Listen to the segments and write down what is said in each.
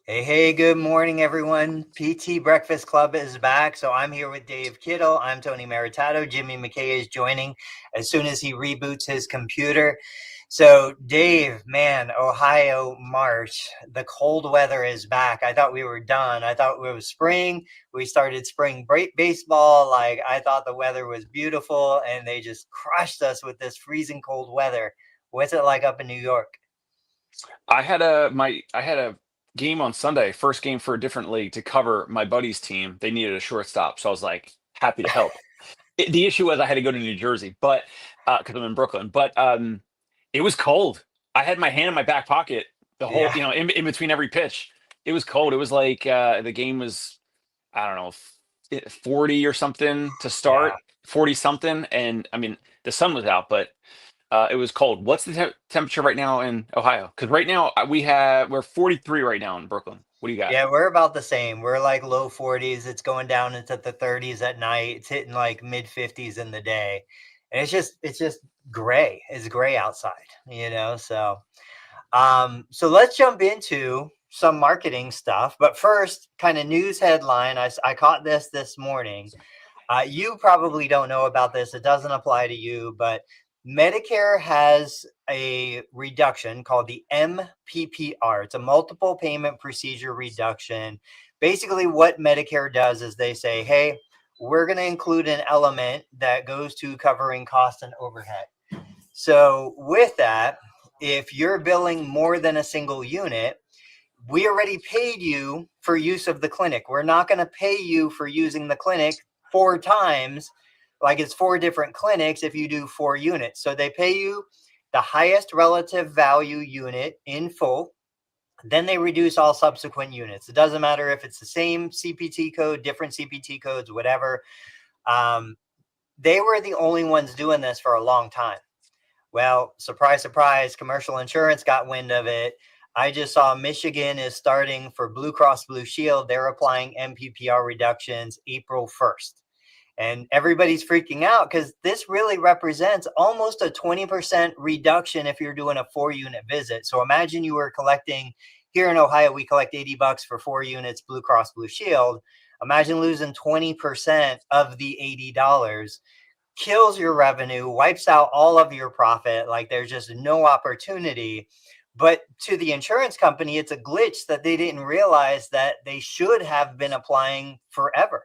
Hey, good morning, everyone. PT Breakfast Club is back. So I'm here with Dave Kittle. I'm Tony Maritato. Jimmy McKay is joining as soon as he reboots his computer. So, Dave, man, Ohio, March, the cold weather is back. I thought we were done. I thought it was spring. We started spring break baseball. Like, I thought the weather was beautiful, and they just crushed us with this freezing cold weather. What's it like up in New York? I had a game on Sunday, first game for a different league to cover my buddy's team. They needed a shortstop, so I was like happy to help. The issue was I had to go to New Jersey, but because I'm in Brooklyn, but it was cold. I had my hand in my back pocket the whole, Yeah. in between every pitch. It was cold. It was like the game was, I don't know, 40 or something to Yeah. start, 40 something, and I mean the sun was out, but it was cold. What's the temperature right now in Ohio? Because right now we're 43 right now in Brooklyn. What do you got? Yeah, we're about the same. We're like low 40s. It's going down into the 30s at night. It's hitting like mid 50s in the day. And it's just gray. It's gray outside. So let's jump into some marketing stuff. But first, kind of news headline. I caught this morning. You probably don't know about this. It doesn't apply to you, but Medicare has a reduction called the MPPR. It's a multiple payment procedure reduction. Basically, what Medicare does is they say, hey, we're going to include an element that goes to covering cost and overhead. So, with that, if you're billing more than a single unit, we already paid you for use of the clinic. We're not going to pay you for using the clinic four times, like it's four different clinics if you do 4 units. So they pay you the highest relative value unit in full. Then they reduce all subsequent units. It doesn't matter if it's the same CPT code, different CPT codes, whatever. Um, they were the only ones doing this for a long time. Well, surprise, surprise, commercial insurance got wind of it. I just saw Michigan is starting for Blue Cross Blue Shield. They're applying MPPR reductions April 1st. And everybody's freaking out because this really represents almost a 20% reduction if you're doing a 4 unit visit. So imagine you were collecting here in Ohio, we collect $80 for 4 units, Blue Cross Blue Shield. Imagine losing 20% of the $80, kills your revenue, wipes out all of your profit. Like there's just no opportunity. But to the insurance company, it's a glitch that they didn't realize that they should have been applying forever.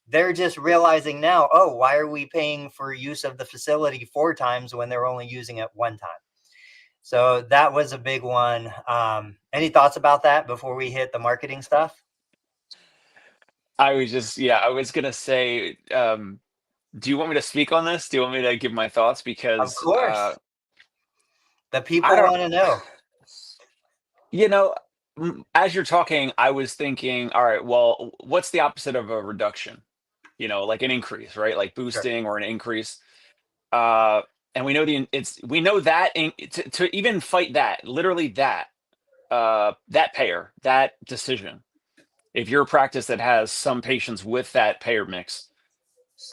They're just realizing now, oh, why are we paying for use of the facility 4 times when they're only using it 1 time? So that was a big one. Any thoughts about that before we hit the marketing stuff? I was gonna say, do you want me to speak on this? Do you want me to give my thoughts? Of Because course, the I people don't, want to know. you know, as you're talking, I was thinking, all right, well, what's the opposite of a reduction? Like an increase, right? Like Sure. boosting or an increase. Uh, and we know that to even fight that, literally that payer, that decision. If you're a practice that has some patients with that payer mix,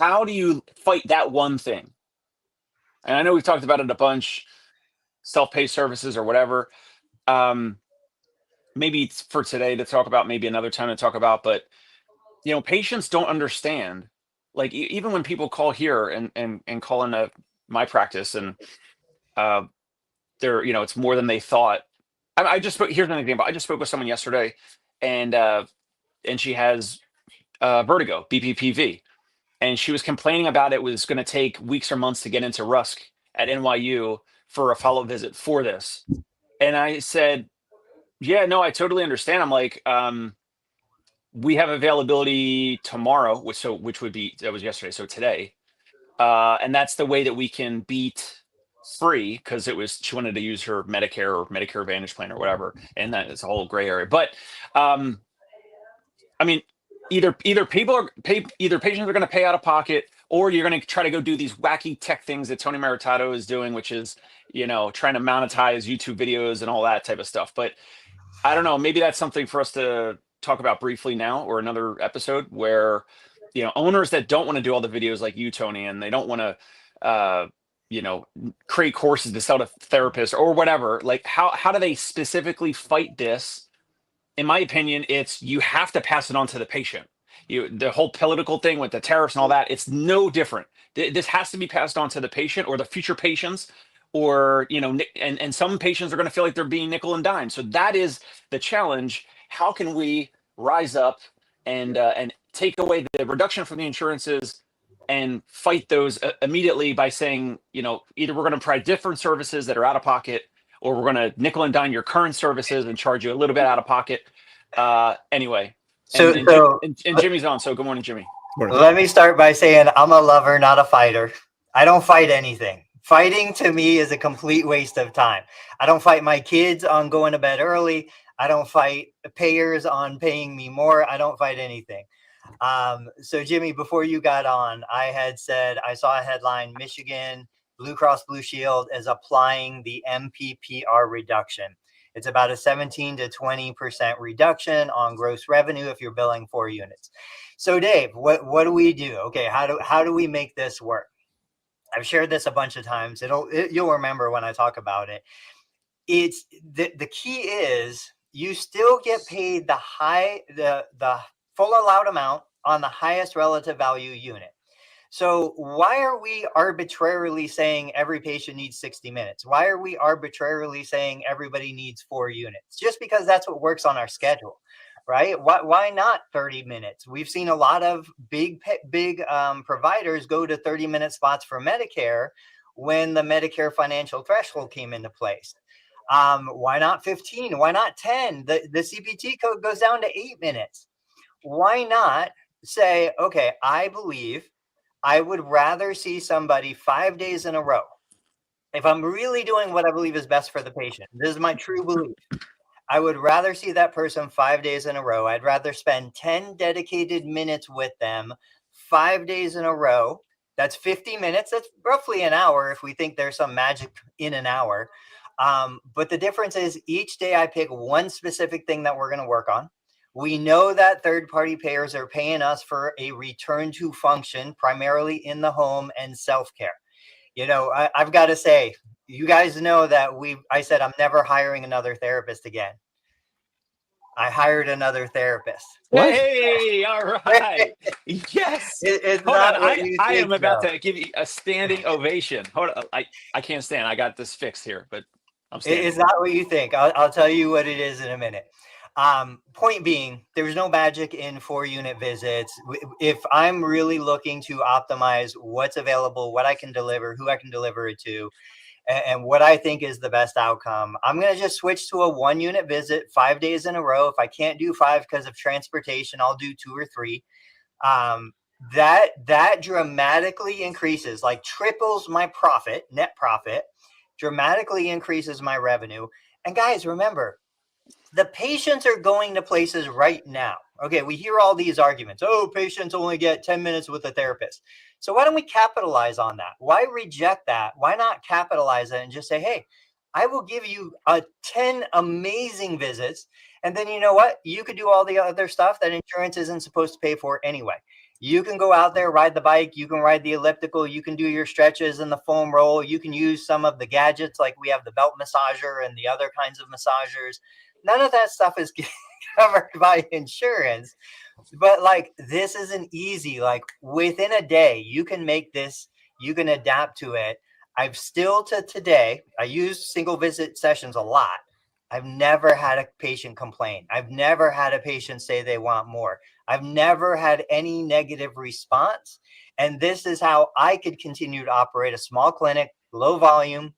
how do you fight that one thing? And I know we've talked about it a bunch, self-pay services or whatever. Um, Maybe it's for today to talk about, maybe another time to talk about, but patients don't understand. Like even when people call here and call in my practice and uh, it's more than they thought. I just spoke. Here's an example. I just spoke with someone yesterday, and she has vertigo, BPPV, and she was complaining about it was going to take weeks or months to get into Rusk at NYU for a follow visit for this. And I said, yeah, no, I totally understand. I'm like, we have availability tomorrow, which would be, that was yesterday, so today. And that's the way that we can beat free, because she wanted to use her Medicare or Medicare Advantage plan or whatever, and that is a whole gray area. But um, I mean, either patients are going to pay out of pocket, or you're going to try to go do these wacky tech things that Tony Maritato is doing, which is trying to monetize YouTube videos and all that type of stuff. But I don't know, maybe that's something for us to talk about briefly now or another episode, where owners that don't want to do all the videos like you, Tony, and they don't want to you know create courses to sell to therapists or whatever, like how do they specifically fight this in my opinion, it's you have to pass it on to the patient. The whole political thing with the tariffs and all that, it's no different. This has to be passed on to the patient or the future patients, or and some patients are going to feel like they're being nickel and dime. So that is the challenge. How can we rise up and take away the reduction from the insurances and fight those immediately by saying, either we're going to provide different services that are out of pocket, or we're going to nickel and dime your current services and charge you a little bit out of pocket. Anyway, So, and Jimmy's on. So good morning, Jimmy. Let me start by saying I'm a lover, not a fighter. I don't fight anything. Fighting to me is a complete waste of time. I don't fight my kids on going to bed early. I don't fight payers on paying me more. I don't fight anything. So Jimmy, before you got on, I had said, I saw a headline, Michigan Blue Cross Blue Shield is applying the MPPR reduction. It's about a 17 to 20% reduction on gross revenue if you're billing 4 units. So Dave, what do we do? Okay, how do we make this work? I've shared this a bunch of times. You'll remember when I talk about it. It's the key is you still get paid the full allowed amount on the highest relative value unit. So why are we arbitrarily saying every patient needs 60 minutes? Why are we arbitrarily saying everybody needs 4 units? Just because that's what works on our schedule, right? Why not 30 minutes? We've seen a lot of big providers go to 30-minute spots for Medicare when the Medicare financial threshold came into place. Why not 15? Why not 10? The CPT code goes down to 8 minutes. Why not say, okay, I believe I would rather see somebody 5 days in a row. If I'm really doing what I believe is best for the patient, this is my true belief. I would rather see that person 5 days in a row. I'd rather spend 10 dedicated minutes with them 5 days in a row. That's 50 minutes. That's roughly an hour if we think there's some magic in an hour. But the difference is each day I pick one specific thing that we're going to work on. We know that third-party payers are paying us for a return to function, primarily in the home and self-care. I've got to say, you guys know that I said I'm never hiring another therapist again. I hired another therapist. What? Hey, all right. Yes. It's Hold not on. what you I think, am about though. to give you a standing ovation. Hold on. I can't stand. I got this fixed here, but I'm standing. It's not what you think. I'll tell you what it is in a minute. Point being, there's no magic in 4-unit visits. If I'm really looking to optimize what's available, what I can deliver, who I can deliver it to, and what I think is the best outcome, I'm going to just switch to a 1-unit visit 5 days in a row. If I can't do 5 because of transportation, I'll do 2 or 3. That dramatically increases, like triples my profit, net profit, dramatically increases my revenue. And guys, remember, the patients are going to places right now. Okay, we hear all these arguments. Oh, patients only get 10 minutes with a therapist. So why don't we capitalize on that? Why reject that? Why not capitalize it and just say, hey, I will give you 10 amazing visits. And then you know what? You could do all the other stuff that insurance isn't supposed to pay for anyway. You can go out there, ride the bike. You can ride the elliptical. You can do your stretches and the foam roll. You can use some of the gadgets, like we have the belt massager and the other kinds of massagers. None of that stuff is covered by insurance, but like this is an easy, like within a day, you can make this, you can adapt to it. I've still to today, I use single visit sessions a lot. I've never had a patient complain. I've never had a patient say they want more. I've never had any negative response. And this is how I could continue to operate a small clinic, low volume,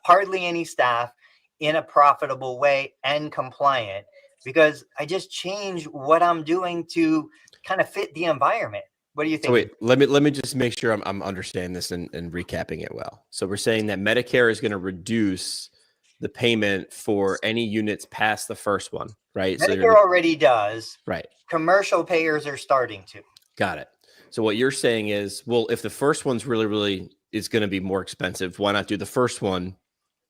hardly any staff, in a profitable way and compliant, because I just change what I'm doing to kind of fit the environment. What do you think? So wait, let me just make sure I'm understanding this and recapping it well. So we're saying that Medicare is going to reduce the payment for any units past the first one, right? Medicare already does. Right. Commercial payers are starting to. Got it. So what you're saying is, well, if the first one's really is going to be more expensive, why not do the first one,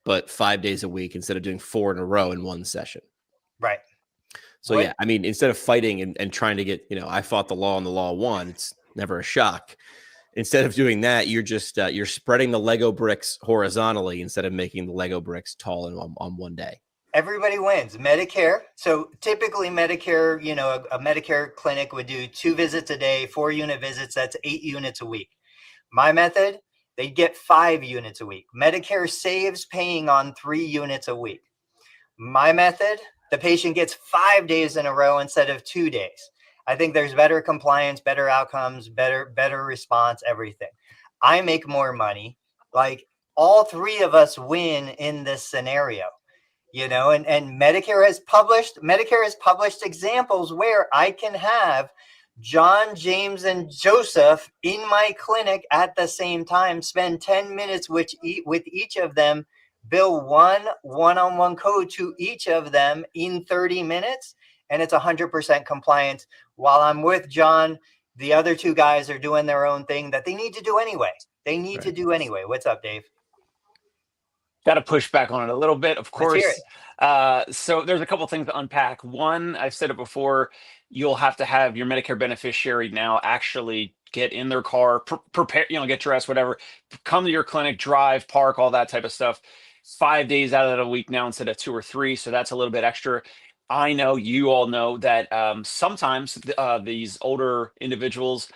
but 5 days a week instead of doing 4 in a row in one session? Right. So yeah, I mean, instead of fighting and trying to get, I fought the law and the law won, it's never a shock. Instead of doing that, you're just, you're spreading the Lego bricks horizontally instead of making the Lego bricks tall and on one day. everybody wins. Medicare. So typically Medicare, you know, a Medicare clinic would do 2 visits a day, 4-unit visits. That's 8 units a week. My method, they get 5 units a week. Medicare saves paying on 3 units a week. My method, the patient gets 5 days in a row instead of 2 days. I think there's better compliance, better outcomes, better response, everything. I make more money. Like, all 3 of us win in this scenario, you know, and Medicare has published examples where I can have John, James, and Joseph in my clinic at the same time, spend 10 minutes with each of them, bill one-on-one code to each of them in 30 minutes, and it's 100% compliance. While I'm with John, the other 2 guys are doing their own thing that they need to do anyway. What's up, Dave? Got to push back on it a little bit, of Let's hear course. So there's a couple things to unpack. One, I've said it before, you'll have to have your Medicare beneficiary now actually get in their car, prepare, you know, get dressed, whatever, come to your clinic, drive, park, all that type of stuff. 5 days out of the week now instead of 2 or 3. So that's a little bit extra. I know you all know that sometimes these older individuals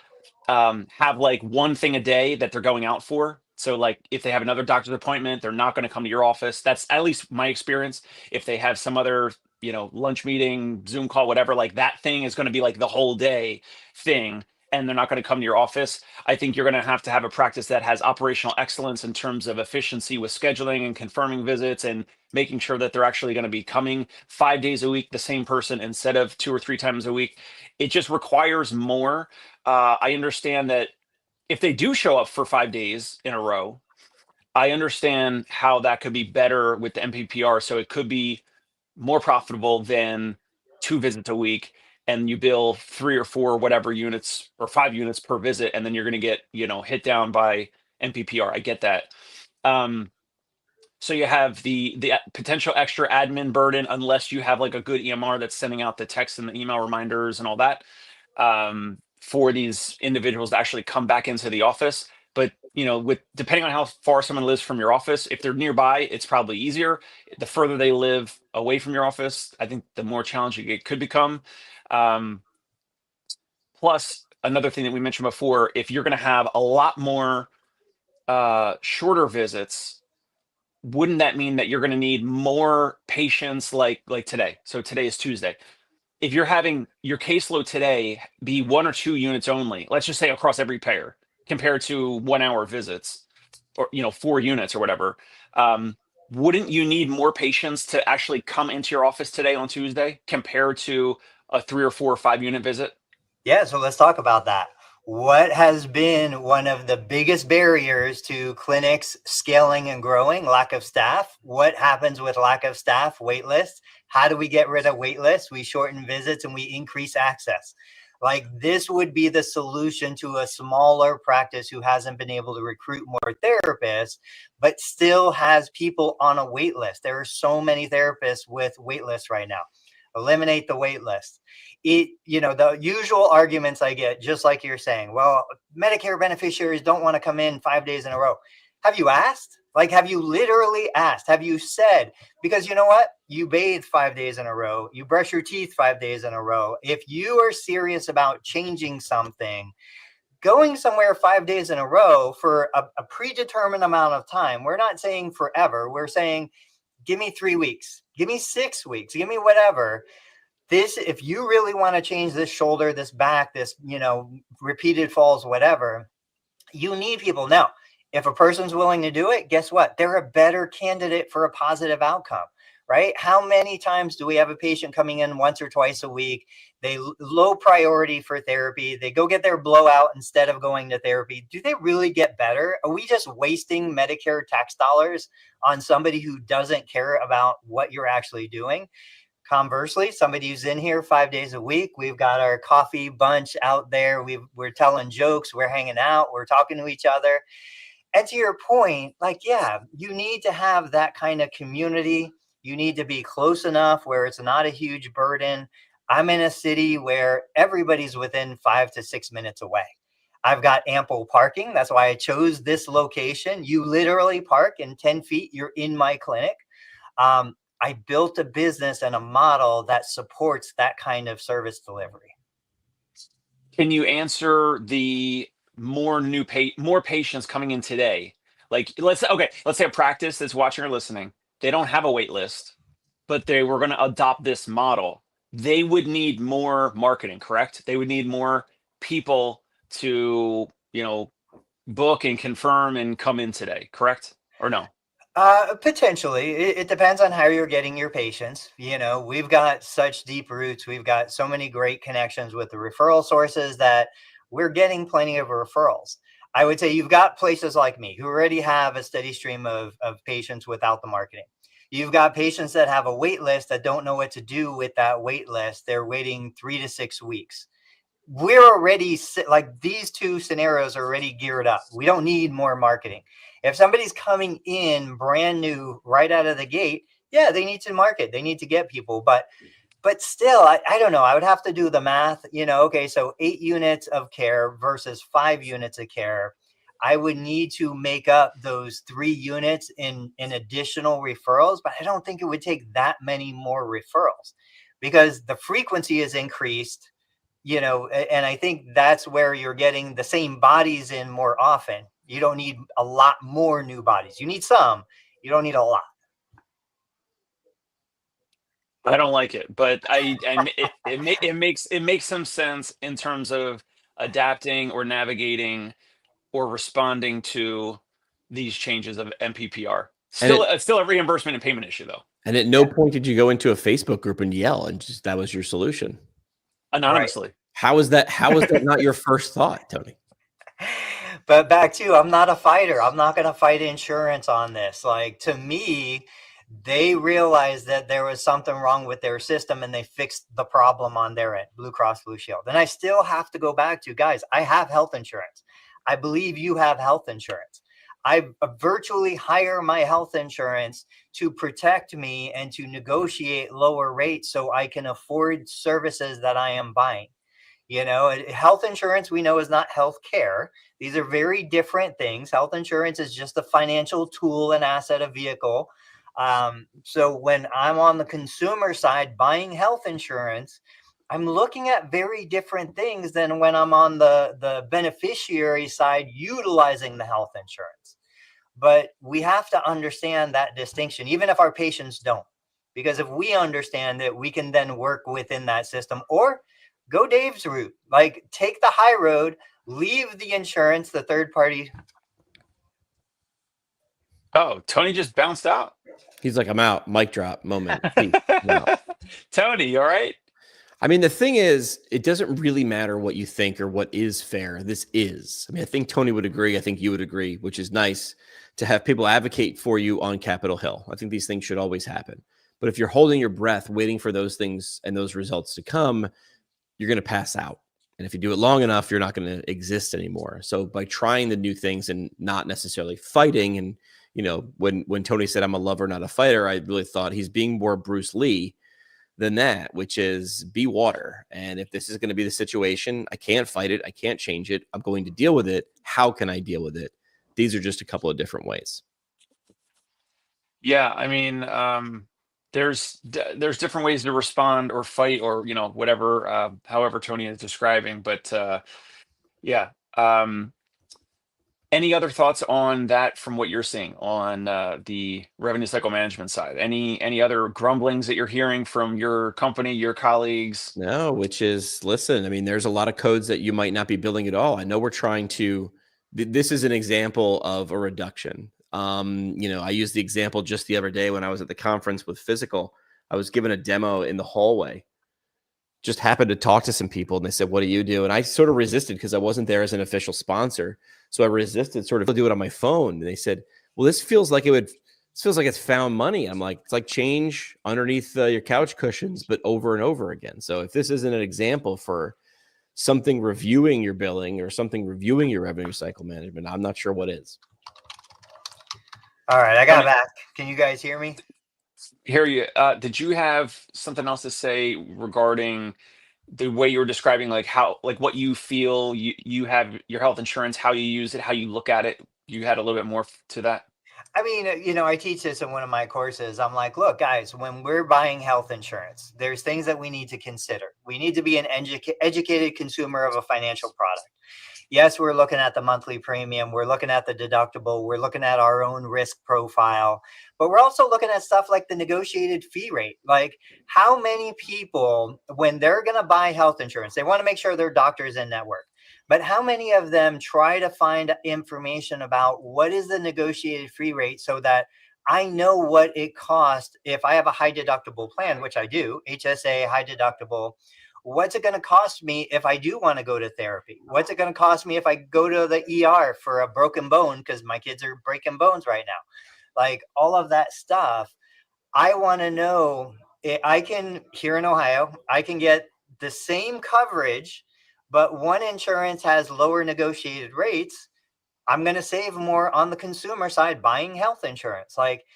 have like one thing a day that they're going out for. So like if they have another doctor's appointment, they're not going to come to your office. That's at least my experience. If they have some other, you know, lunch meeting, Zoom call, whatever, like that thing is going to be like the whole day thing, and they're not going to come to your office. I think you're going to have a practice that has operational excellence in terms of efficiency with scheduling and confirming visits and making sure that they're actually going to be coming 5 days a week, the same person instead of 2 or 3 times a week. It just requires more. I understand that if they do show up for 5 days in a row, I understand how that could be better with the MPPR. So it could be more profitable than 2 visits a week, and you bill 3 or 4, whatever units, or 5 units per visit, and then you're going to get, you know, hit down by MPPR. I get that. So you have the potential extra admin burden unless you have like a good EMR that's sending out the text and the email reminders and all that. For these individuals to actually come back into the office. But, you know, with depending on how far someone lives from your office, if they're nearby, it's probably easier. The further they live away from your office, I think the more challenging it could become. Plus, another thing that we mentioned before, if you're going to have a lot more shorter visits, wouldn't that mean that you're going to need more patients like today? So today is Tuesday. If you're having your caseload today be 1 or 2 units only, let's just say across every payer, compared to 1 hour visits, or, you know, 4 units or whatever, wouldn't you need more patients to actually come into your office today on Tuesday compared to a 3 or 4 or 5 unit visit? Yeah, so let's talk about that. What has been one of the biggest barriers to clinics scaling and growing? Lack of staff. What happens with lack of staff? Wait lists. How do we get rid of wait lists? We shorten visits and we increase access. Like, this would be the solution to a smaller practice who hasn't been able to recruit more therapists, but still has people on a wait list. There are so many therapists with wait lists right now. Eliminate the wait list. You know, the usual arguments I get, just like you're saying, well, Medicare beneficiaries don't want to come in 5 days in a row. Have you asked? Like, have you literally asked? Have you said? Because you know what? You bathe 5 days in a row. You brush your teeth 5 days in a row. If you are serious about changing something, going somewhere 5 days in a row for a predetermined amount of time, we're not saying forever. We're saying, give me 3 weeks, give me 6 weeks, give me whatever. This, if you really want to change this shoulder, this back, this, you know, repeated falls, whatever, you need people. Now, if a person's willing to do it, guess what? They're a better candidate for a positive outcome, right? How many times do we have a patient coming in once or twice a week? They low priority for therapy. They go get their blowout instead of going to therapy. Do they really get better? Are we just wasting Medicare tax dollars on somebody who doesn't care about what you're actually doing? Conversely, somebody who's in here 5 days a week, we've got our coffee bunch out there. We're telling jokes, we're hanging out, we're talking to each other. And to your point, like, yeah, you need to have that kind of community. You need to be close enough where it's not a huge burden. I'm in a city where everybody's within 5 to 6 minutes away. I've got ample parking. That's why I chose this location. You literally park in 10 feet. You're in my clinic. I built a business and a model that supports that kind of service delivery. Can you answer the more patients coming in today? Like let's say a practice that's watching or listening, they don't have a wait list, but they were going to adopt this model. They would need more marketing, correct? They would need more people to, book and confirm and come in today, correct? Or no? Potentially. It depends on how you're getting your patients. We've got such deep roots. We've got so many great connections with the referral sources that we're getting plenty of referrals. I would say you've got places like me who already have a steady stream of patients without the marketing. You've got patients that have a wait list that don't know what to do with that wait list. They're waiting 3 to 6 weeks. We're already like these two scenarios are already geared up. We don't need more marketing. If somebody's coming in brand new right out of the gate, yeah, they need to market. They need to get people. But still, I don't know. I would have to do the math. Okay, so 8 units of care versus 5 units of care. I would need to make up those 3 units in additional referrals, but I don't think it would take that many more referrals because the frequency is increased, and I think that's where you're getting the same bodies in more often. You don't need a lot more new bodies. You need some, you don't need a lot. I don't like it, but it makes some sense in terms of adapting or navigating or responding to these changes of MPPR. Still a reimbursement and payment issue though. And at no point did you go into a Facebook group and yell and just that was your solution anonymously. Right. How is that not your first thought, Tony? But back to, I'm not a fighter. I'm not going to fight insurance on this. Like, to me, they realized that there was something wrong with their system and they fixed the problem on their end, Blue Cross Blue Shield. And I still have to go back to, guys, I have health insurance. I believe you have health insurance. I virtually hire my health insurance to protect me and to negotiate lower rates so I can afford services that I am buying. Health insurance, we know, is not health care. These are very different things. Health insurance is just a financial tool, an asset, a vehicle. So when I'm on the consumer side buying health insurance, I'm looking at very different things than when I'm on the beneficiary side utilizing the health insurance. But we have to understand that distinction, even if our patients don't, because if we understand it, we can then work within that system or go Dave's route, like take the high road, leave the insurance, the third party. Oh, Tony just bounced out. He's like, I'm out. Mic drop moment. Tony, you all right? I mean, the thing is, it doesn't really matter what you think or what is fair. This is. I mean, I think Tony would agree. I think you would agree, which is nice to have people advocate for you on Capitol Hill. I think these things should always happen. But if you're holding your breath, waiting for those things and those results to come, you're going to pass out. And if you do it long enough, you're not going to exist anymore. So by trying the new things and not necessarily fighting, and when Tony said I'm a lover, not a fighter, I really thought he's being more Bruce Lee than that, which is be water. And if this is going to be the situation, I can't fight it. I can't change it. I'm going to deal with it. How can I deal with it? These are just a couple of different ways. Yeah. I mean, there's different ways to respond or fight or, whatever, however Tony is describing, but, yeah. Any other thoughts on that from what you're seeing on the revenue cycle management side? Any other grumblings that you're hearing from your company, your colleagues? No, which is, listen, I mean, there's a lot of codes that you might not be building at all. I know we're trying to, this is an example of a reduction. I used the example just the other day when I was at the conference with Physical. I was given a demo in the hallway. Just happened to talk to some people and they said, what do you do? And I sort of resisted because I wasn't there as an official sponsor. So I resisted sort of do it on my phone. And they said, well, this feels like it's found money. I'm like, it's like change underneath your couch cushions, but over and over again. So if this isn't an example for something reviewing your billing or something reviewing your revenue cycle management, I'm not sure what is. All right, I got back. Can you guys hear me? Hear you. Did you have something else to say regarding the way you were describing, like what you feel you have your health insurance, how you use it, how you look at it? You had a little bit more to that. I mean, I teach this in one of my courses. I'm like, look, guys, when we're buying health insurance, there's things that we need to consider. We need to be an educated consumer of a financial product. Yes, we're looking at the monthly premium, we're looking at the deductible, we're looking at our own risk profile, but we're also looking at stuff like the negotiated fee rate. Like, how many people, when they're going to buy health insurance, they want to make sure their doctor's in network. But how many of them try to find information about what is the negotiated fee rate so that I know what it costs if I have a high deductible plan, which I do, HSA, high deductible. What's it going to cost me if I do want to go to therapy? What's it going to cost me if I go to the ER for a broken bone? Because my kids are breaking bones right now. Like, all of that stuff. I want to know. I can, here in Ohio, I can get the same coverage, but one insurance has lower negotiated rates. I'm going to save more on the consumer side buying health insurance. Like,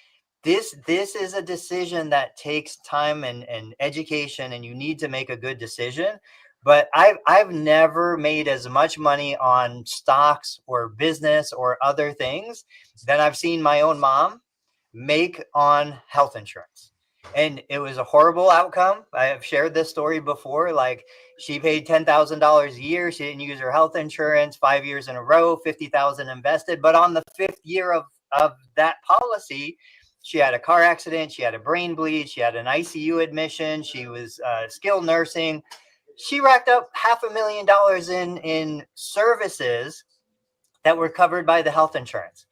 this is a decision that takes time and education, and you need to make a good decision. But I've never made as much money on stocks or business or other things than I've seen my own mom make on health insurance. And it was a horrible outcome. I have shared this story before. Like, she paid $10,000 a year. She didn't use her health insurance 5 years in a row, 50,000 invested. But on the 5th year of that policy, she had a car accident. She had a brain bleed. She had an ICU admission. She was skilled nursing. She racked up $500,000 in services that were covered by the health insurance.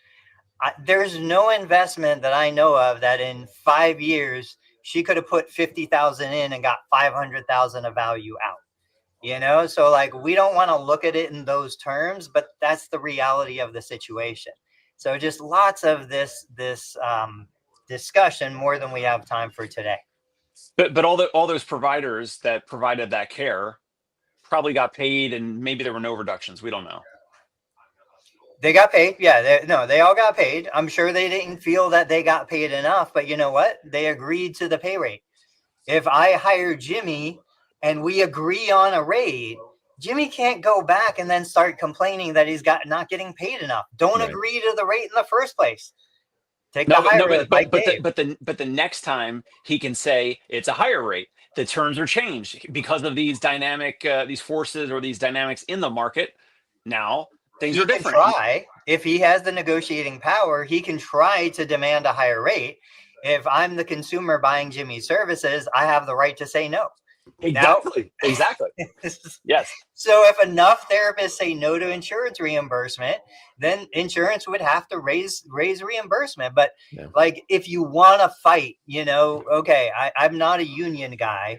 There's no investment that I know of that in 5 years she could have put 50,000 in and got 500,000 of value out. So, like, we don't want to look at it in those terms, but that's the reality of the situation. So just lots of this discussion, more than we have time for today. But all those providers that provided that care probably got paid, and maybe there were no reductions. We don't know. They got paid. Yeah, they all got paid. I'm sure they didn't feel that they got paid enough, but you know what? They agreed to the pay rate. If I hire Jimmy and we agree on a rate, Jimmy can't go back and then start complaining that he's not getting paid enough. Don't Right. agree to the rate in the first place. Take No, the higher no, rate. but the next time he can say it's a higher rate. The terms are changed because of these dynamic these forces or these dynamics in the market. Now things are different. If he has the negotiating power, he can try to demand a higher rate. If I'm the consumer buying Jimmy's services, I have the right to say no. Exactly. Yes. So if enough therapists say no to insurance reimbursement, then insurance would have to raise reimbursement. But like, if you want to fight, okay, I'm not a union guy,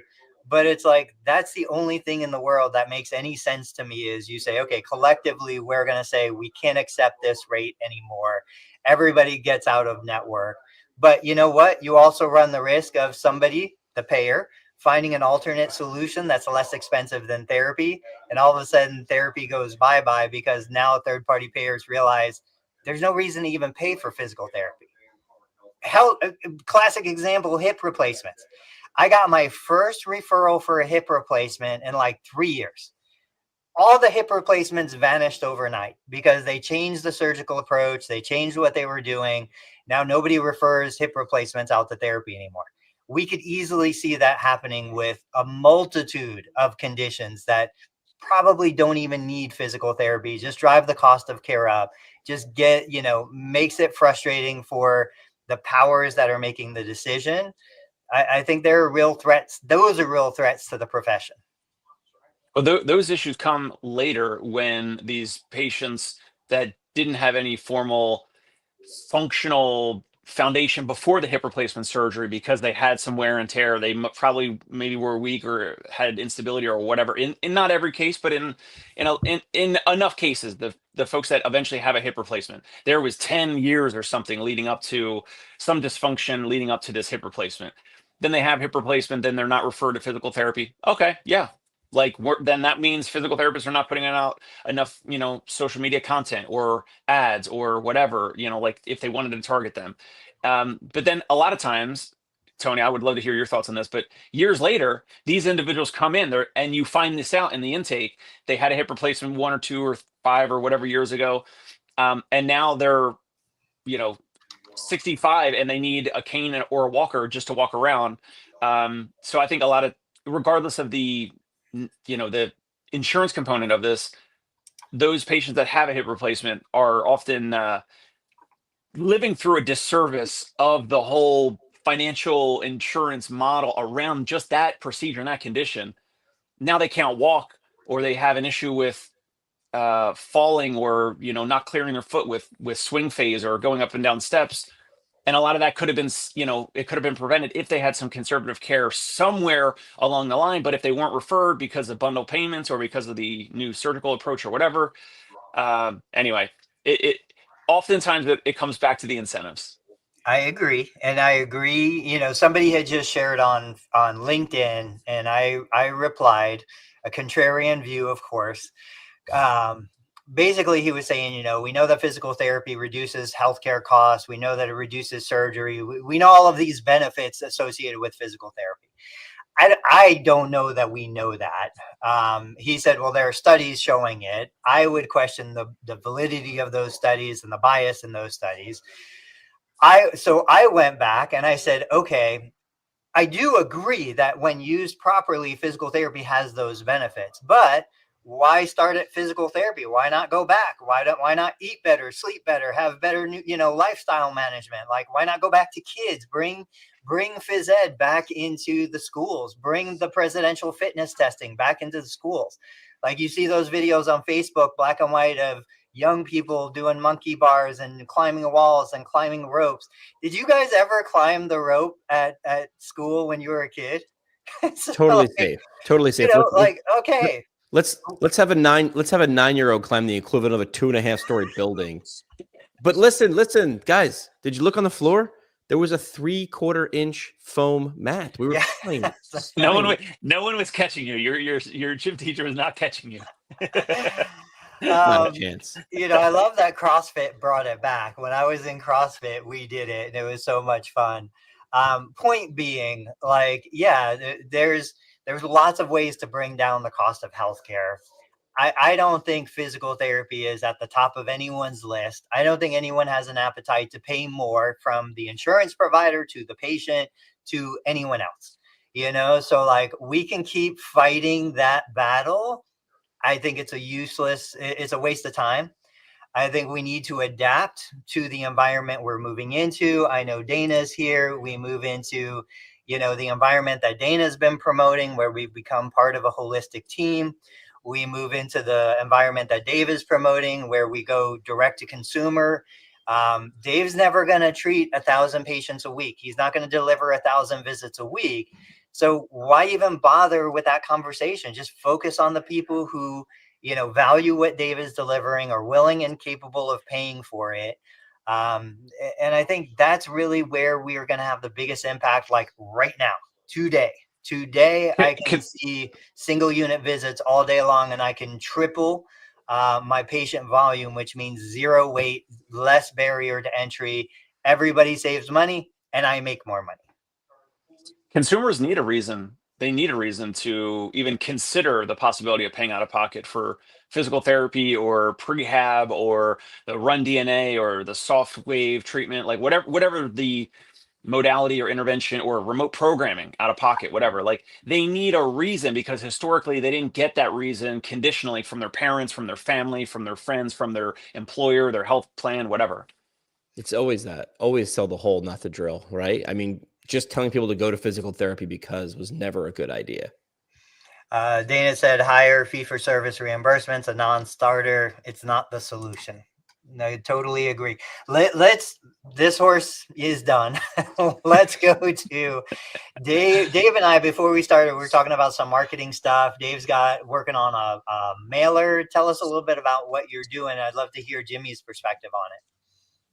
but it's like, that's the only thing in the world that makes any sense to me is you say, okay, collectively, we're going to say we can't accept this rate anymore. Everybody gets out of network. But you know what? You also run the risk of somebody, the payer, finding an alternate solution that's less expensive than therapy. And all of a sudden therapy goes bye-bye because now third-party payers realize there's no reason to even pay for physical therapy. Classic example, hip replacements. I got my first referral for a hip replacement in like 3 years. All the hip replacements vanished overnight because they changed the surgical approach. They changed what they were doing. Now nobody refers hip replacements out to therapy anymore. We could easily see that happening with a multitude of conditions that probably don't even need physical therapy. Just drive the cost of care up. Just makes it frustrating for the powers that are making the decision. I think there are real threats. Those are real threats to the profession. Well, those issues come later when these patients that didn't have any formal functional foundation before the hip replacement surgery, because they had some wear and tear, they probably maybe were weak or had instability or whatever. In not every case, but in enough cases, the folks that eventually have a hip replacement, there was 10 years or something leading up to some dysfunction leading up to this hip replacement. Then they have hip replacement, then they're not referred to physical therapy. Okay, yeah. Like, then that means physical therapists are not putting out enough, social media content or ads or whatever, like if they wanted to target them. But then a lot of times, Tony, I would love to hear your thoughts on this, but years later, these individuals come in there and you find this out in the intake. They had a hip replacement 1 or 2 or 5 or whatever years ago. And now they're, 65 and they need a cane or a walker just to walk around. So I think a lot of, regardless of the, the insurance component of this, those patients that have a hip replacement are often living through a disservice of the whole financial insurance model around just that procedure and that condition. Now they can't walk, or they have an issue with falling, or not clearing their foot with swing phase or going up and down steps. And a lot of that could have been, it could have been prevented if they had some conservative care somewhere along the line. But if they weren't referred because of bundle payments or because of the new surgical approach or whatever, anyway, it oftentimes it comes back to the incentives. I agree. And I agree. Somebody had just shared on LinkedIn, and I replied, a contrarian view, of course. Basically, he was saying, we know that physical therapy reduces healthcare costs. We know that it reduces surgery. We know all of these benefits associated with physical therapy. I don't know that we know that. He said, well, there are studies showing it. I would question the validity of those studies and the bias in those studies. So I went back and I said, okay, I do agree that when used properly, physical therapy has those benefits, but why start at physical therapy? Why not go back? Why not eat better, sleep better, have better, lifestyle management? Like, why not go back to kids? Bring phys ed back into the schools. Bring the presidential fitness testing back into the schools. Like, you see those videos on Facebook, black and white, of young people doing monkey bars and climbing walls and climbing ropes. Did you guys ever climb the rope at school when you were a kid? So, totally safe. Totally safe. Okay. Let's have a 9-year-old climb the equivalent of a 2.5-story building. But listen, guys, did you look on the floor? There was a 3/4-inch foam mat. We were fine. No one was catching you. Your gym teacher was not catching you. Not a chance. I love that CrossFit brought it back. When I was in CrossFit, we did it, and it was so much fun. Point being, there's lots of ways to bring down the cost of healthcare. I don't think physical therapy is at the top of anyone's list. I don't think anyone has an appetite to pay more, from the insurance provider to the patient to anyone else. So we can keep fighting that battle. I think it's a waste of time. I think we need to adapt to the environment we're moving into. I know Dana's here. We move into, the environment that Dana's been promoting, where we've become part of a holistic team. We move into the environment that Dave is promoting, where we go direct to consumer. Dave's never going to treat 1,000 patients a week. He's not going to deliver 1,000 visits a week. So why even bother with that conversation? Just focus on the people who, value what Dave is delivering, are willing and capable of paying for it. And I think that's really where we are going to have the biggest impact, like right now, today. I can see single unit visits all day long, and I can triple my patient volume, which means zero wait, less barrier to entry. Everybody saves money, and I make more money. Consumers need a reason. They need a reason to even consider the possibility of paying out of pocket for physical therapy or prehab or the Run DNA or the soft wave treatment, like whatever the modality or intervention or remote programming out of pocket, whatever. Like, they need a reason, because historically they didn't get that reason conditionally from their parents, from their family, from their friends, from their employer, their health plan, whatever. It's always that. Always sell the hole, not the drill, right? I mean, just telling people to go to physical therapy because was never a good idea. Dana said higher fee-for-service reimbursements, a non-starter. It's not the solution. No, I totally agree. This horse is done. Let's go to Dave. Dave and I, before we started, we were talking about some marketing stuff. Dave's working on a mailer. Tell us a little bit about what you're doing. I'd love to hear Jimmy's perspective on it.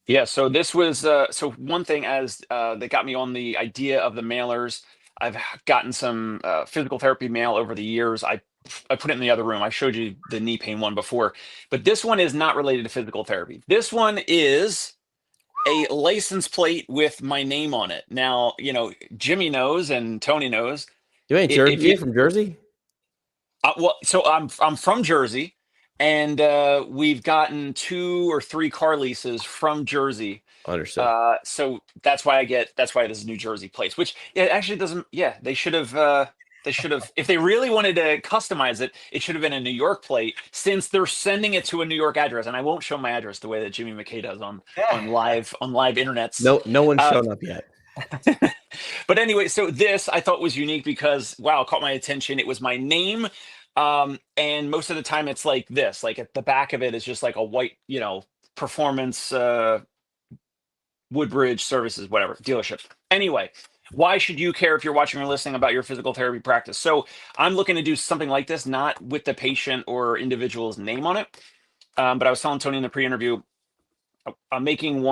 Yeah, so this was so one thing that got me on the idea of the mailers. I've gotten some physical therapy mail over the years. I put it in the other room. I showed you the knee pain one before, but this one is not related to physical therapy. This one is a license plate with my name on it. Now, Jimmy knows and Tony knows. You ain't Jersey? You're from Jersey? Well, so I'm from Jersey, and we've gotten 2 or 3 car leases from Jersey. Understood. So that's why this is New Jersey plates, which it actually doesn't. Yeah, they should have. If they really wanted to customize it, it should have been a New York plate, since they're sending it to a New York address. And I won't show my address the way that Jimmy McKay does on live internets. No one's shown up yet. But anyway, so this I thought was unique because, wow, it caught my attention. It was my name. And most of the time it's like this, like at the back of it is just like a white, performance, Woodbridge Services, whatever, dealership. Anyway, why should you care if you're watching or listening about your physical therapy practice? So I'm looking to do something like this, not with the patient or individual's name on it. But I was telling Tony in the pre-interview, I'm making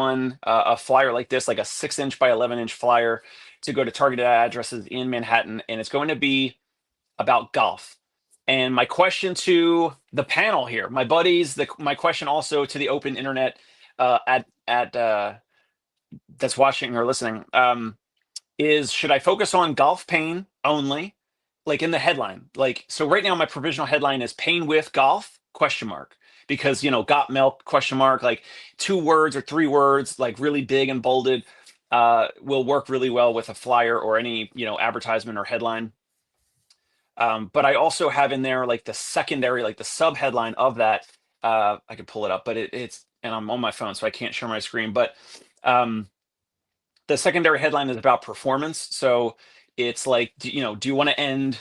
a flyer like this, like a 6-inch by 11-inch flyer to go to targeted addresses in Manhattan. And it's going to be about golf. And my question to the panel here, my buddies, my question also to the open internet that's watching or listening, is should I focus on golf pain only, like in the headline? Like, so right now my provisional headline is pain with golf, ? Because, got milk, ? Like 2 words or 3 words, like really big and bolded, will work really well with a flyer or any, advertisement or headline. But I also have in there like the secondary, like the sub headline of that. I could pull it up, but it's, and I'm on my phone, so I can't share my screen, but the secondary headline is about performance. So it's like, do you want to end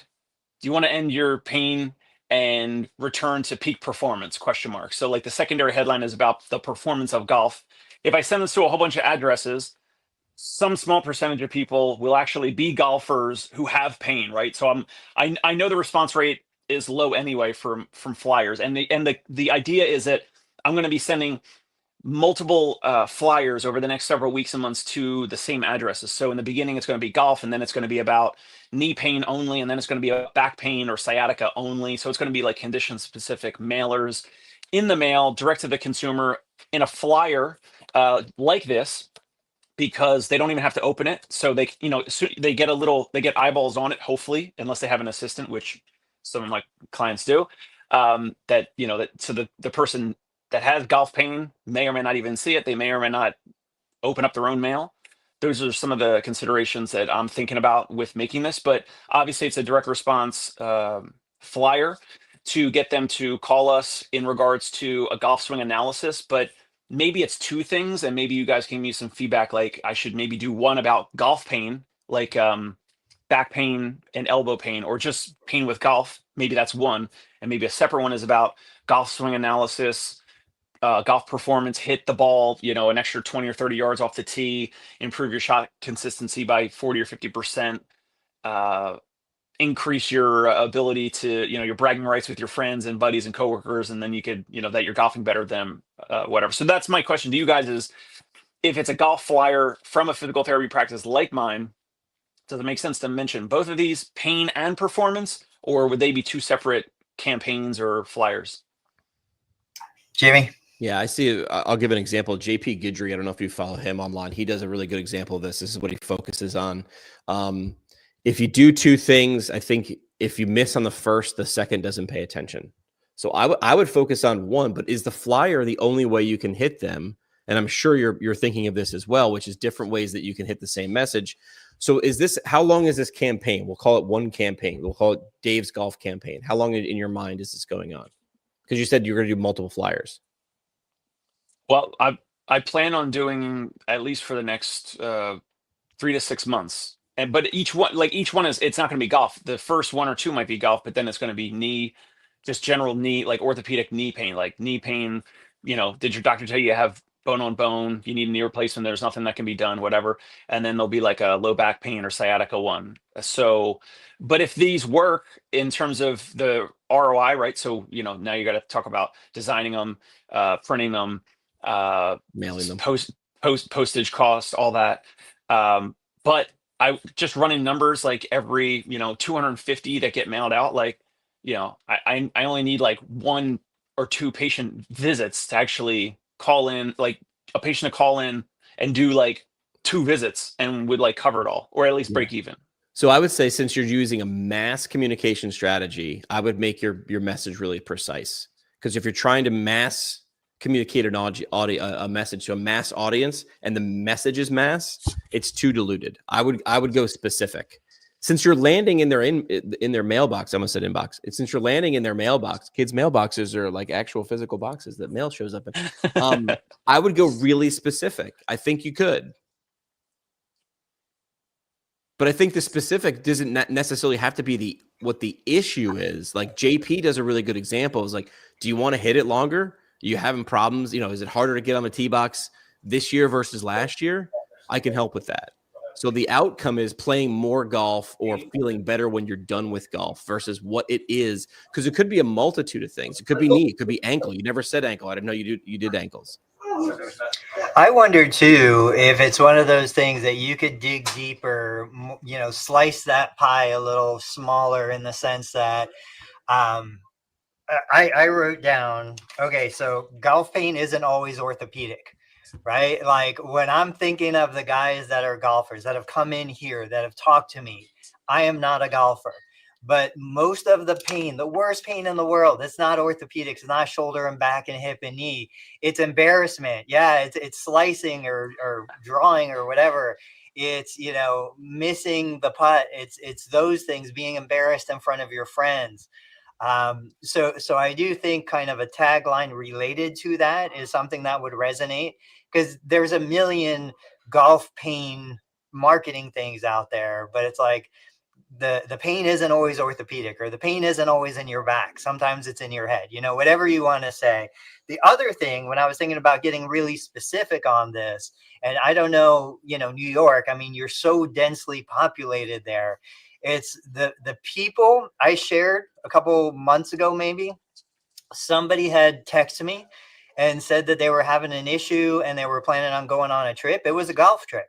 your pain and return to peak performance ? So like the secondary headline is about the performance of golf. If I send this to a whole bunch of addresses, some small percentage of people will actually be golfers who have pain, right? So I know the response rate is low anyway from flyers, and the idea is that I'm going to be sending multiple flyers over the next several weeks and months to the same addresses. So in the beginning, it's going to be golf, and then it's going to be about knee pain only, and then it's going to be about back pain or sciatica only. So it's going to be like condition-specific mailers in the mail, direct to the consumer in a flyer like this, because they don't even have to open it. So they, they get eyeballs on it, hopefully, unless they have an assistant, which some of my clients do. So the person that has golf pain may or may not even see it. They may or may not open up their own mail. Those are some of the considerations that I'm thinking about with making this. But obviously, it's a direct response flyer to get them to call us in regards to a golf swing analysis. But maybe it's 2 things, and maybe you guys can give me some feedback. Like I should maybe do one about golf pain, like back pain and elbow pain, or just pain with golf. Maybe that's one. And maybe a separate one is about golf swing analysis, golf performance, hit the ball, an extra 20 or 30 yards off the tee, improve your shot consistency by 40 or 50%, increase your ability to, your bragging rights with your friends and buddies and coworkers. And then you could, that you're golfing better than whatever. So that's my question to you guys is, if it's a golf flyer from a physical therapy practice like mine, does it make sense to mention both of these, pain and performance, or would they be 2 separate campaigns or flyers? Jimmy? Yeah, I see. I'll give an example. JP Guidry, I don't know if you follow him online. He does a really good example of this. This is what he focuses on. If you do 2 things, I think if you miss on the first, the second doesn't pay attention. So I would focus on one, but is the flyer the only way you can hit them? And I'm sure you're thinking of this as well, which is different ways that you can hit the same message. So how long is this campaign? We'll call it one campaign. We'll call it Dave's Golf Campaign. How long in your mind is this going on? Because you said you're going to do multiple flyers. Well, I plan on doing at least for the next 3 to 6 months. But each one is, it's not going to be golf. The first 1 or 2 might be golf, but then it's going to be knee, just general knee, like orthopedic knee pain, did your doctor tell you have bone on bone, you need a knee replacement, there's nothing that can be done, whatever. And then there'll be like a low back pain or sciatica one. So, but if these work in terms of the ROI, right? So, now you got to talk about designing them, printing them, mailing them, postage cost, all that. But I just running numbers, like every 250 that get mailed out, like I only need like 1 or 2 patient visits to actually call in, like a patient to call in and do like 2 visits, and would like cover it all, or at least break even. So I would say, since you're using a mass communication strategy, I would make your message really precise. Because if you're trying to mass communicate a message to a mass audience and the message is mass, it's too diluted. I would go specific. Since you're landing in their mailbox, I almost said inbox. Since you're landing in their mailbox, kids' mailboxes are like actual physical boxes that mail shows up in. I would go really specific. I think you could. But I think the specific doesn't necessarily have to be what the issue is. Like JP does a really good example. Is like, do you want to hit it longer? Are you having problems? Is it harder to get on the tee box this year versus last year? I can help with that. So the outcome is playing more golf or feeling better when you're done with golf versus what it is. Because it could be a multitude of things. It could be knee. It could be ankle. You never said ankle. I didn't know you did ankles. I wonder too if it's one of those things that you could dig deeper, slice that pie a little smaller in the sense that I wrote down, okay, so golf pain isn't always orthopedic, right? Like when I'm thinking of the guys that are golfers that have come in here, that have talked to me, I am not a golfer. But most of the pain, the worst pain in the world, it's not orthopedics, it's not shoulder and back and hip and knee. It's embarrassment. Yeah, it's slicing or drawing or whatever. It's, missing the putt. It's those things, being embarrassed in front of your friends. So I do think kind of a tagline related to that is something that would resonate, because there's a million golf pain marketing things out there, but it's like, the pain isn't always orthopedic, or the pain isn't always in your back. Sometimes it's in your head, whatever you want to say. The other thing, when I was thinking about getting really specific on this, and I don't know, New York, I mean, you're so densely populated there. It's the people I shared a couple months ago, maybe somebody had texted me and said that they were having an issue and they were planning on going on a trip. It was a golf trip.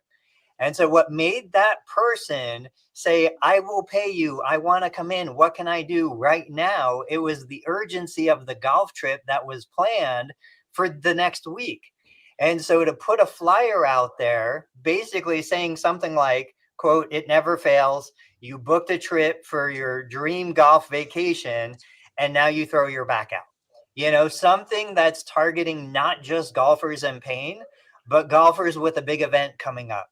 And so what made that person say, I will pay you, I want to come in, what can I do right now? It was the urgency of the golf trip that was planned for the next week. And so to put a flyer out there, basically saying something like, quote, it never fails. You booked a trip for your dream golf vacation, and now you throw your back out. Something that's targeting not just golfers in pain, but golfers with a big event coming up.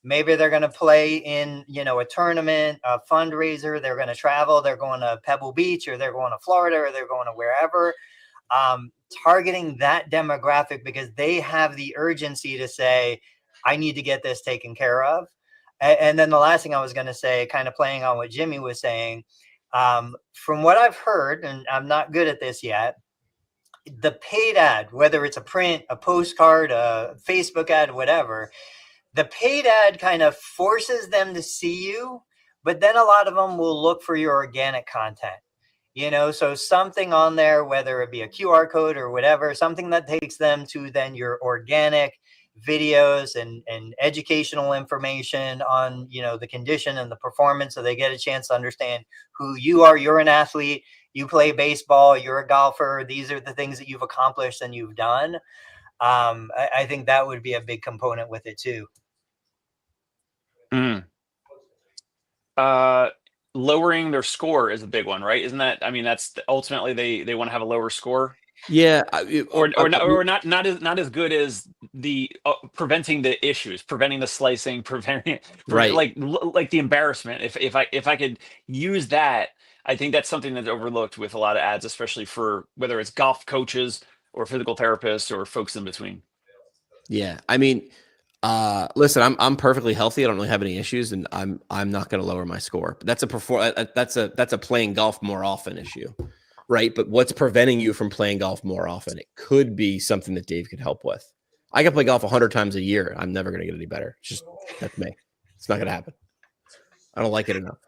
Maybe they're going to play in, a tournament, a fundraiser. They're going to travel. They're going to Pebble Beach, or they're going to Florida, or they're going to wherever. Targeting that demographic because they have the urgency to say, I need to get this taken care of. And then the last thing I was going to say, kind of playing on what Jimmy was saying, from what I've heard, and I'm not good at this yet, the paid ad, whether it's a print, a postcard, a Facebook ad, whatever, the paid ad kind of forces them to see you, but then a lot of them will look for your organic content, so something on there, whether it be a QR code or whatever, something that takes them to then your organic videos and educational information on, the condition and the performance, so they get a chance to understand who you are. You're an athlete, you play baseball, you're a golfer. These are the things that you've accomplished and you've done. I think that would be a big component with it too. Lowering their score is a big one, right? Isn't that? I mean, that's ultimately they want to have a lower score. Yeah, or not as good as the preventing the issues, preventing the slicing, preventing right, like the embarrassment. If I could use that, I think that's something that's overlooked with a lot of ads, especially for whether it's golf coaches or physical therapists or folks in between. Yeah, I mean, listen, I'm perfectly healthy. I don't really have any issues, and I'm not going to lower my score. But that's a playing golf more often issue, right? But what's preventing you from playing golf more often? It could be something that Dave could help with. I can play golf 100 times a year. I'm never going to get any better. That's me. It's not going to happen. I don't like it enough.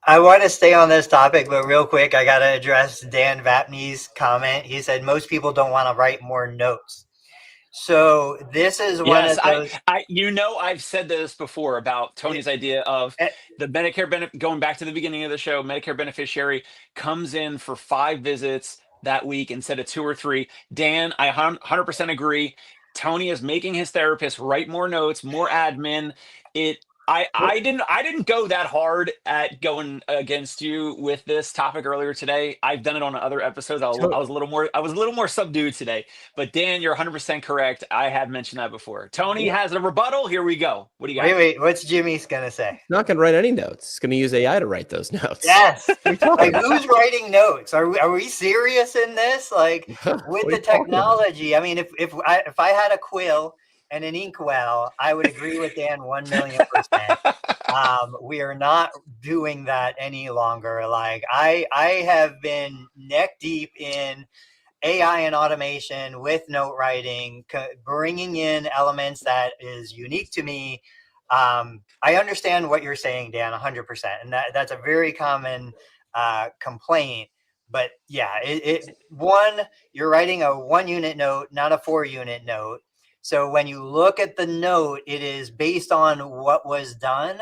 I want to stay on this topic, but real quick, I got to address Dan Vapney's comment. He said most people don't want to write more notes. So this is one of those. I've said this before about Tony's idea of the Medicare benefit. Going back to the beginning of the show, Medicare beneficiary comes in for 5 visits that week instead of 2 or 3. Dan, I 100% agree. Tony is making his therapist write more notes, more admin. I didn't go that hard at going against you with this topic earlier today. I've done it on other episodes. I was a little more subdued today. But Dan, you're 100% correct. I have mentioned that before. Tony has a rebuttal. Here we go. What do you got? Wait. What's Jimmy's gonna say? Not going to write any notes. It's going to use AI to write those notes. Yes. What are you talking Like, who's writing notes? Are we serious in this? Like, about? with What are the you talking about? technology, I mean, if I had a quill and an inkwell, I would agree with Dan 1,000,000%. We are not doing that any longer. Like, I have been neck deep in AI and automation with note writing, bringing in elements that is unique to me. I understand what you're saying, Dan, 100%, and that's a very common complaint. But yeah, you're writing a 1-unit note, not a 4-unit note. So when you look at the note, it is based on what was done.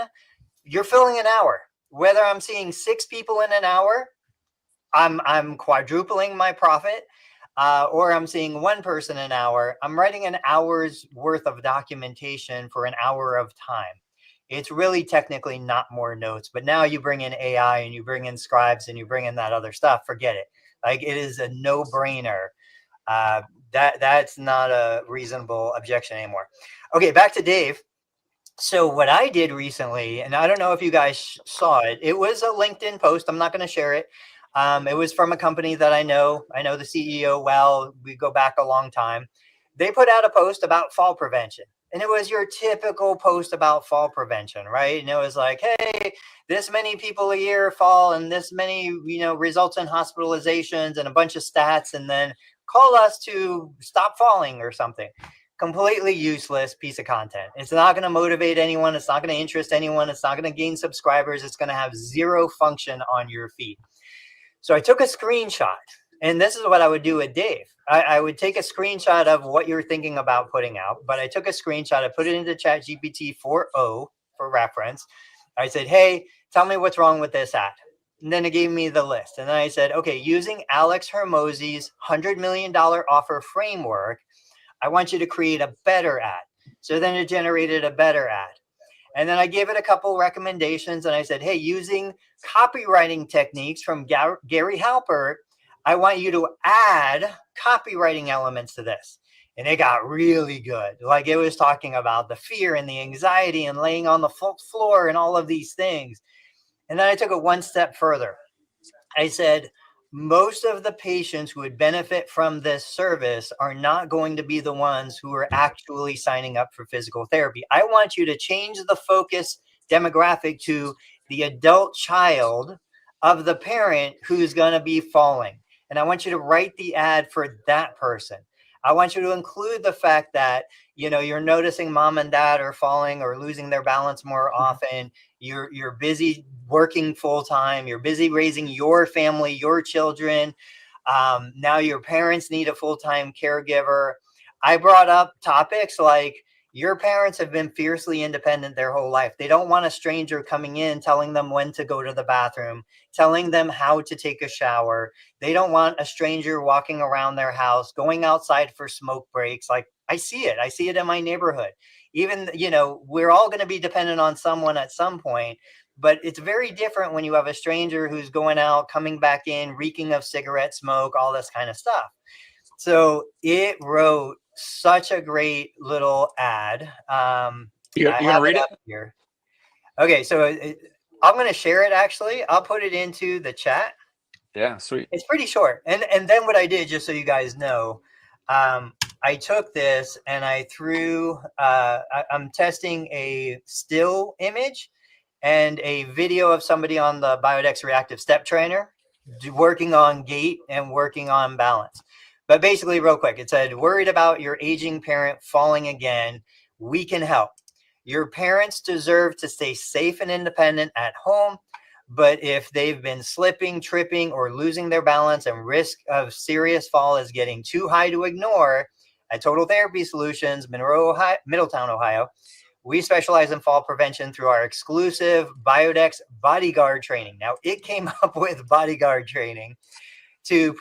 You're filling an hour. Whether I'm seeing 6 people in an hour, I'm quadrupling my profit. Or I'm seeing 1 person an hour, I'm writing an hour's worth of documentation for an hour of time. It's really technically not more notes, but now you bring in AI and you bring in scribes and you bring in that other stuff, forget it. Like, it is a no-brainer. That's not a reasonable objection anymore. Okay, back to Dave. So what I did recently, and I don't know if you guys saw it, it was a LinkedIn post. I'm not going to share it. It was from a company that I know the CEO well. We go back a long time. They put out a post about fall prevention. And it was your typical post about fall prevention, right? And it was like, hey, this many people a year fall and this many, results in hospitalizations and a bunch of stats. And then call us to stop falling or something. Completely useless piece of content. It's not going to motivate anyone. It's not going to interest anyone. It's not going to gain subscribers. It's going to have zero function on your feed. So I took a screenshot, and this is what I would do with Dave. I would take a screenshot of what you're thinking about putting out, but I took a screenshot, I put it into ChatGPT 4.0 for reference. I said, hey, tell me what's wrong with this ad. And then it gave me the list. And then I said, okay, using Alex Hormozi's $100 million offer framework, I want you to create a better ad. So then it generated a better ad. And then I gave it a couple recommendations, and I said, hey, using copywriting techniques from Gary Halpert, I want you to add copywriting elements to this. And it got really good. Like, it was talking about the fear and the anxiety and laying on the floor and all of these things. And then I took it one step further. I said, most of the patients who would benefit from this service are not going to be the ones who are actually signing up for physical therapy. I want you to change the focus demographic to the adult child of the parent who's going to be falling. And I want you to write the ad for that person. I want you to include the fact that, you're noticing mom and dad are falling or losing their balance more often. You're busy working full time. You're busy raising your family, your children. Now your parents need a full-time caregiver. I brought up topics like, your parents have been fiercely independent their whole life. They don't want a stranger coming in, telling them when to go to the bathroom, telling them how to take a shower. They don't want a stranger walking around their house, going outside for smoke breaks. Like, I see it. I see it in my neighborhood. Even, we're all going to be dependent on someone at some point, but it's very different when you have a stranger who's going out, coming back in, reeking of cigarette smoke, all this kind of stuff. So it wrote such a great little ad. You're going to read it? Here. Okay, so I'm going to share it, actually. I'll put it into the chat. Yeah, sweet. It's pretty short. And then what I did, just so you guys know, I took this and I threw, I'm testing a still image and a video of somebody on the Biodex Reactive Step Trainer working on gait and working on balance. But basically, real quick, it said, worried about your aging parent falling again? We can help. Your parents deserve to stay safe and independent at home. But if they've been slipping, tripping, or losing their balance and risk of serious fall is getting too high to ignore, at Total Therapy Solutions, Middletown, Ohio, we specialize in fall prevention through our exclusive Biodex Bodyguard training. Now, it came up with Bodyguard training to a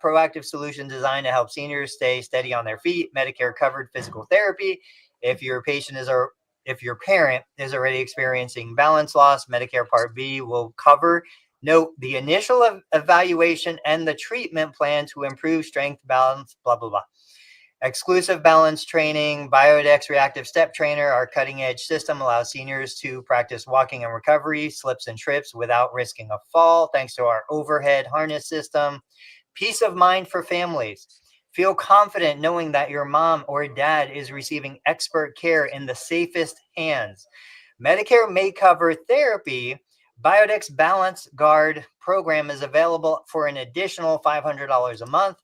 proactive solution designed to help seniors stay steady on their feet, Medicare covered physical therapy. If your patient if your parent is already experiencing balance loss, Medicare Part B will cover, note, the initial evaluation and the treatment plan to improve strength, balance, blah, blah, blah. Exclusive balance training, Biodex Reactive Step Trainer, our cutting edge system allows seniors to practice walking and recovery, slips and trips without risking a fall, thanks to our overhead harness system. Peace of mind for families. Feel confident knowing that your mom or dad is receiving expert care in the safest hands. Medicare may cover therapy. Biodex Balance Guard program is available for an additional $500 a month.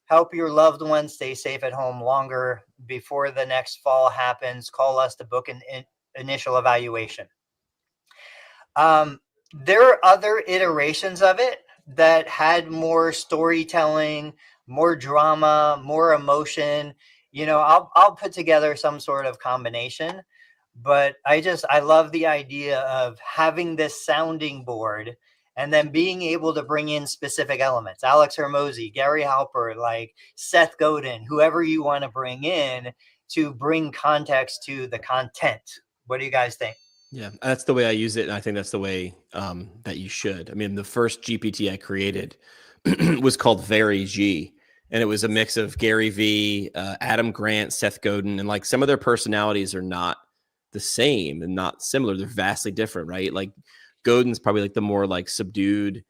Help your loved ones stay safe at home longer before the next fall happens. Call us to book an initial evaluation. There are other iterations of it that had more storytelling, more drama, more emotion. I'll put together some sort of combination, but I love the idea of having this sounding board and then being able to bring in specific elements. Alex Hermosi, Gary Halper, like Seth Godin, whoever you want to bring in to bring context to the content. What do you guys think? Yeah, that's the way I use it. And I think that's the way that you should. I mean, the first GPT I created was called Very G. And it was a mix of Gary V, Adam Grant, Seth Godin, and like some of their personalities are not the same and not similar. They're vastly different, right? Like Godin's probably like the more like subdued.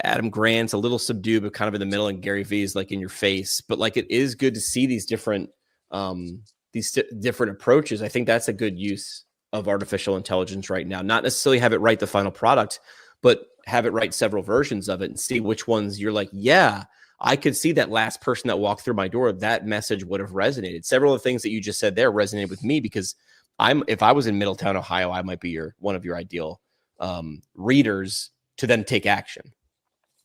Adam Grant's a little subdued, but kind of in the middle, and Gary V is like in your face. But like it is good to see these different approaches. I think that's a good use of artificial intelligence right now. Not necessarily have it write the final product, but have it write several versions of it and see which ones you're like, yeah, I could see that last person that walked through my door, that message would have resonated. Several of the things that you just said there resonated with me because if I was in Middletown, Ohio, I might be one of your ideal readers to then take action.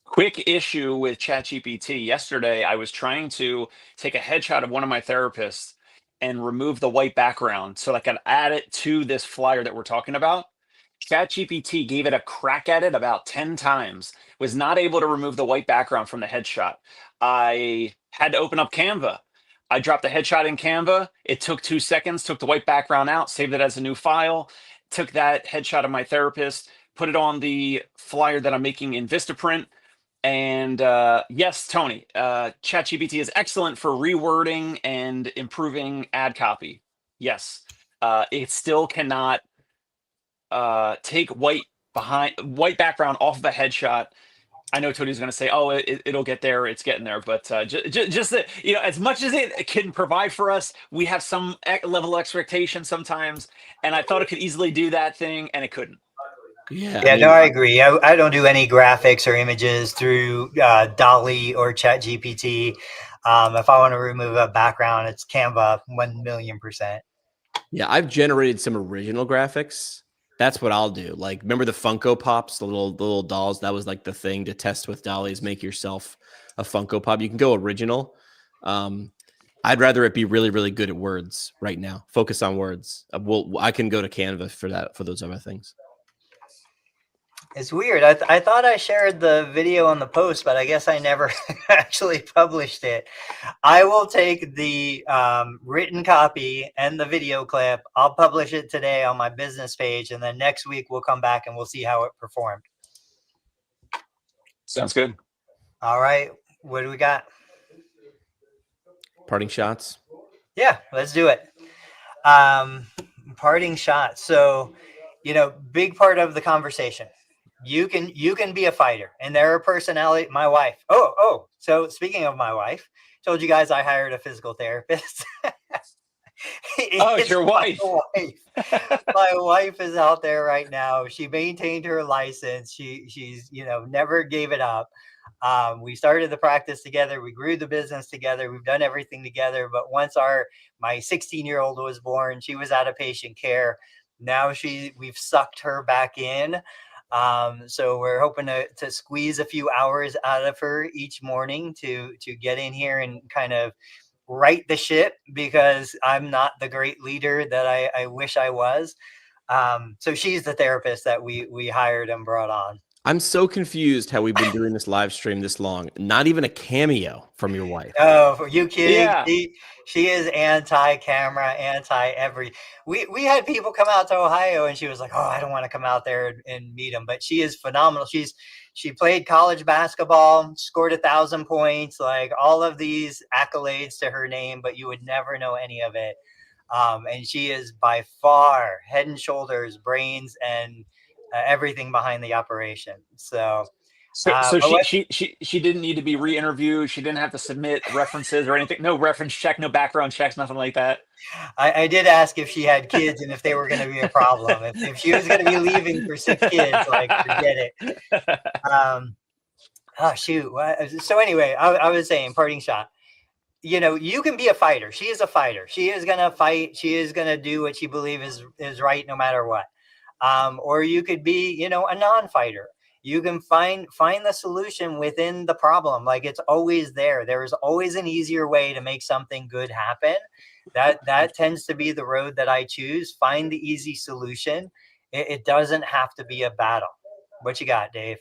Quick issue with ChatGPT. Yesterday, I was trying to take a headshot of one of my therapists and remove the white background so I could add it to this flyer that we're talking about. ChatGPT gave it a crack at it about 10 times, was not able to remove the white background from the headshot. I had to open up Canva. I dropped the headshot in Canva. It took 2 seconds, took the white background out, saved it as a new file, took that headshot of my therapist, put it on the flyer that I'm making in Vistaprint. And yes, Tony, ChatGPT is excellent for rewording and improving ad copy. Yes, it still cannot take white background off of a headshot. I know Tony's going to say, "Oh, it'll get there. It's getting there." But just that, as much as it can provide for us, we have some level of expectation sometimes. And I thought it could easily do that thing, and it couldn't. Yeah, I agree. I don't do any graphics or images through DALL-E or ChatGPT. If I want to remove a background, it's Canva 1,000,000%. Yeah, I've generated some original graphics. That's what I'll do. Like, remember the Funko Pops, the little dolls? That was like the thing to test with DALL-E is make yourself a Funko Pop. You can go original. I'd rather it be really, really good at words right now. Focus on words. I can go to Canva for those other things. It's weird. I thought I shared the video on the post, but I guess I never actually published it. I will take the written copy and the video clip. I'll publish it today on my business page, and then next week we'll come back and we'll see how it performed. Sounds good. All right. What do we got? Parting shots? Yeah, let's do it. Parting shots. So, big part of the conversation. You can be a fighter, and there are personality. My wife. So speaking of my wife, told you guys I hired a physical therapist. It's your wife. My wife is out there right now. She maintained her license. She's never gave it up. We started the practice together. We grew the business together. We've done everything together. But once my 16-year-old was born, she was out of patient care. Now we've sucked her back in. So we're hoping to squeeze a few hours out of her each morning to get in here and kind of right the ship, because I'm not the great leader that I wish I was. So she's the therapist that we hired and brought on. I'm so confused how we've been doing this live stream this long. Not even a cameo from your wife. Oh, are you kidding? Yeah. She is anti-camera, anti-every. We had people come out to Ohio, and she was like, "Oh, I don't want to come out there and meet him." But she is phenomenal. She played college basketball, scored 1,000 points, like all of these accolades to her name, but you would never know any of it. And she is by far head and shoulders, brains, and everything behind the operation. So. So But what, she didn't need to be re-interviewed. She didn't have to submit references or anything. No reference check, no background checks, nothing like that. I did ask if she had kids and if they were going to be a problem. If she was going to be leaving for 6 kids, like, forget it. Oh, shoot. So anyway, I was saying, parting shot. You know, you can be a fighter. She is a fighter. She is going to fight. She is going to do what she believes is right no matter what. Or you could be, you know, a non-fighter. You can find the solution within the problem. Like, it's always there. There is always an easier way to make something good happen. That tends to be the road that I choose. Find the easy solution. It doesn't have to be a battle. What you got, Dave?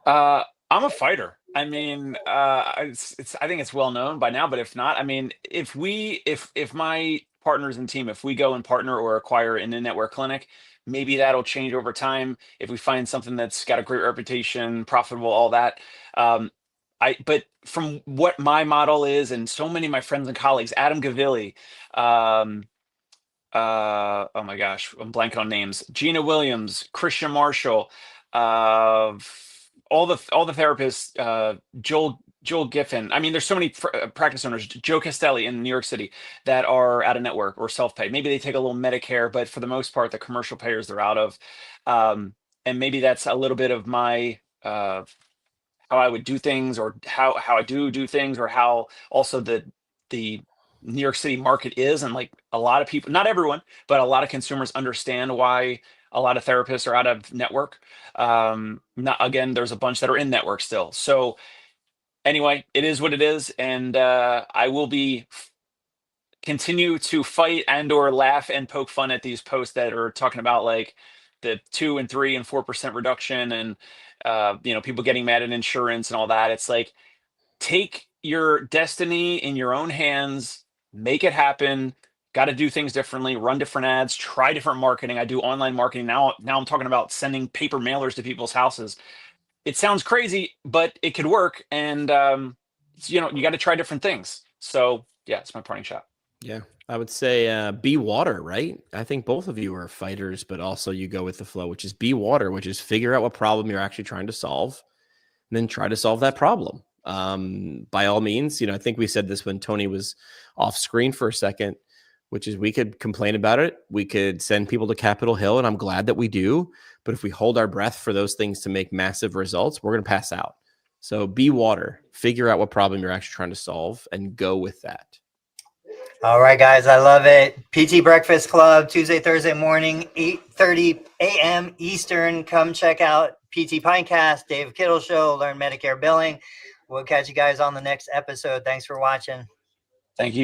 I'm a fighter. I mean, I think it's well known by now, but if not, I mean, if my partners and team, if we go and partner or acquire an in-network clinic, maybe that'll change over time. If we find something that's got a great reputation, profitable, all that. But from what my model is, and so many of my friends and colleagues, Adam Gavilli, oh my gosh, I'm blanking on names. Gina Williams, Christian Marshall, all the therapists, Joel Giffen. I mean, there's so many practice owners, Joe Castelli in New York City, that are out of network or self-pay. Maybe they take a little Medicare, but for the most part, the commercial payers they're out of. And maybe that's a little bit of my how I would do things, or how I do things, or how also the New York City market is. And like, a lot of people, not everyone, but a lot of consumers understand why a lot of therapists are out of network. Again, there's a bunch that are in network still. So anyway, it is what it is. And I will continue to fight and or laugh and poke fun at these posts that are talking about like the 2 and 3 and 4% reduction, and you know, people getting mad at insurance and all that. It's like, take your destiny in your own hands, make it happen. Got to do things differently, run different ads, try different marketing. I do online marketing now. I'm talking about sending paper mailers to people's houses. It sounds crazy, but it could work. And you know, you got to try different things. So yeah, it's my parting shot. Yeah, I would say be water, right? I think both of you are fighters, but also you go with the flow, which is be water, which is figure out what problem you're actually trying to solve, and then try to solve that problem. By all means, you know, I think we said this when Tony was off screen for a second, which is we could complain about it. We could send people to Capitol Hill, and I'm glad that we do. But if we hold our breath for those things to make massive results, we're going to pass out. So be water, figure out what problem you're actually trying to solve, and go with that. All right, guys, I love it. PT Breakfast Club, Tuesday, Thursday morning, 8:30 a.m. Eastern. Come check out PT Pinecast, Dave Kittle Show, learn Medicare billing. We'll catch you guys on the next episode. Thanks for watching. Thank you.